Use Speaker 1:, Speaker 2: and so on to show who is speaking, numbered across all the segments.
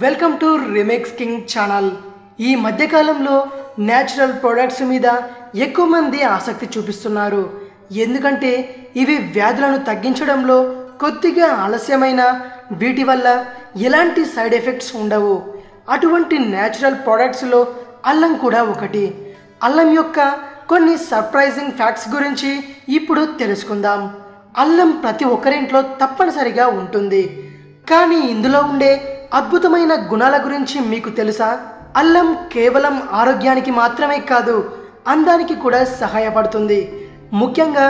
Speaker 1: Welcome to remix king channel. ఈ మధ్యకాలంలో natural products మీద ఎక్కువ మంది ఆసక్తి చూపిస్తున్నారు. ఎందుకంటే ఇవి వ్యాధులను తగ్గించడంలో కొద్దిగా ఆలస్యమైన వీటి వల్ల ఎలాంటి సైడ్ ఎఫెక్ట్స్ ఉండవు. అటువంటి న్యాచురల్ ప్రొడక్ట్స్లో అల్లం కూడా ఒకటి. అల్లం యొక్క కొన్ని సర్ప్రైజింగ్ ఫ్యాక్ట్స్ గురించి ఇప్పుడు తెలుసుకుందాం. అల్లం ప్రతి ఒక్కరింట్లో తప్పనిసరిగా ఉంటుంది. కానీ ఇందులో ఉండే అద్భుతమైన గుణాల గురించి మీకు తెలుసా? అల్లం కేవలం ఆరోగ్యానికి మాత్రమే కాదు, అందానికి కూడా సహాయపడుతుంది. ముఖ్యంగా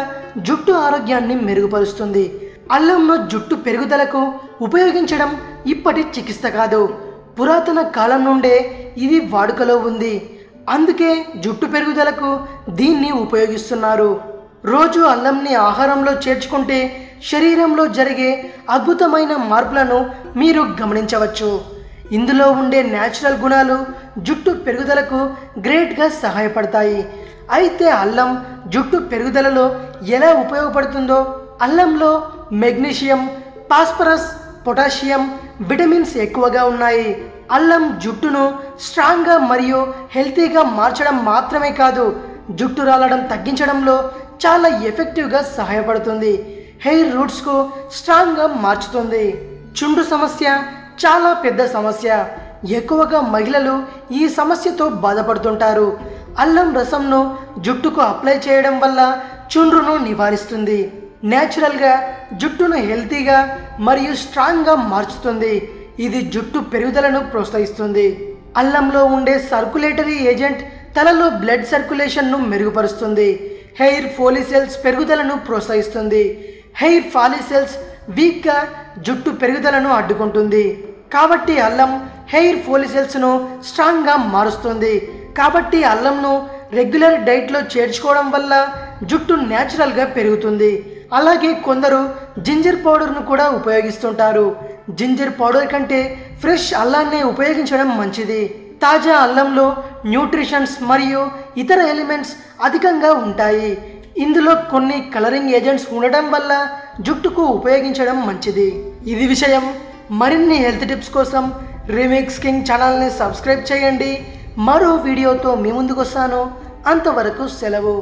Speaker 1: జుట్టు ఆరోగ్యాన్ని మెరుగుపరుస్తుంది. అల్లంను జుట్టు పెరుగుదలకు ఉపయోగించడం ఇప్పటి చికిత్స కాదు, పురాతన కాలం నుండే ఇది వాడుకలో ఉంది. అందుకే జుట్టు పెరుగుదలకు దీన్ని ఉపయోగిస్తున్నారు. రోజు అల్లంని ఆహారంలో చేర్చుకుంటే శరీరంలో జరిగే అద్భుతమైన మార్పులను మీరు గమనించవచ్చు. ఇందులో ఉండే న్యాచురల్ గుణాలు జుట్టు పెరుగుదలకు గ్రేట్గా సహాయపడతాయి. అయితే అల్లం జుట్టు పెరుగుదలలో ఎలా ఉపయోగపడుతుందో, అల్లంలో మెగ్నీషియం, ఫాస్ఫరస్, పొటాషియం, విటమిన్స్ ఎక్కువగా ఉన్నాయి. అల్లం జుట్టును స్ట్రాంగ్గా మరియు హెల్తీగా మార్చడం మాత్రమే కాదు, జుట్టు రాలడం తగ్గించడంలో చాలా ఎఫెక్టివ్గా సహాయపడుతుంది. హెయిర్ రూట్స్కు స్ట్రాంగ్గా మార్చుతుంది. చుండ్రు సమస్య చాలా పెద్ద సమస్య. ఎక్కువగా మహిళలు ఈ సమస్యతో బాధపడుతుంటారు. అల్లం రసంను జుట్టుకు అప్లై చేయడం వల్ల చుండ్రును నివారిస్తుంది. న్యాచురల్గా జుట్టును హెల్తీగా మరియు స్ట్రాంగ్గా మార్చుతుంది. ఇది జుట్టు పెరుగుదలను ప్రోత్సహిస్తుంది. అల్లంలో ఉండే సర్కులేటరీ ఏజెంట్ తలలో బ్లడ్ సర్క్యులేషన్ను మెరుగుపరుస్తుంది. హెయిర్ ఫాలికల్స్ పెరుగుదలను ప్రోత్సహిస్తుంది. హెయిర్ ఫాలికల్స్ వీక్గా జుట్టు పెరుగుదలను అడ్డుకుంటుంది. కాబట్టి అల్లం హెయిర్ ఫాలికల్స్ను స్ట్రాంగ్గా మారుస్తుంది. కాబట్టి అల్లంను రెగ్యులర్ డైట్లో చేర్చుకోవడం వల్ల జుట్టు న్యాచురల్గా పెరుగుతుంది. అలాగే కొందరు జింజర్ పౌడర్ను కూడా ఉపయోగిస్తుంటారు. జింజర్ పౌడర్ కంటే ఫ్రెష్ అల్లాన్ని ఉపయోగించడం మంచిది. తాజా అల్లంలో న్యూట్రిషన్స్ మరియు ఇతర ఎలిమెంట్స్ అధికంగా ఉంటాయి. ఇందులో కొన్ని కలరింగ్ ఏజెంట్స్ ఉండటం వల్ల జుట్టుకు ఉపయోగించడం మంచిది. ఇది విషయం. మరిన్ని హెల్త్ టిప్స్ కోసం రిమిక్స్ కింగ్ ఛానల్ని సబ్స్క్రైబ్ చేయండి. మరో వీడియోతో మీ ముందుకు వస్తాను. అంతవరకు సెలవు.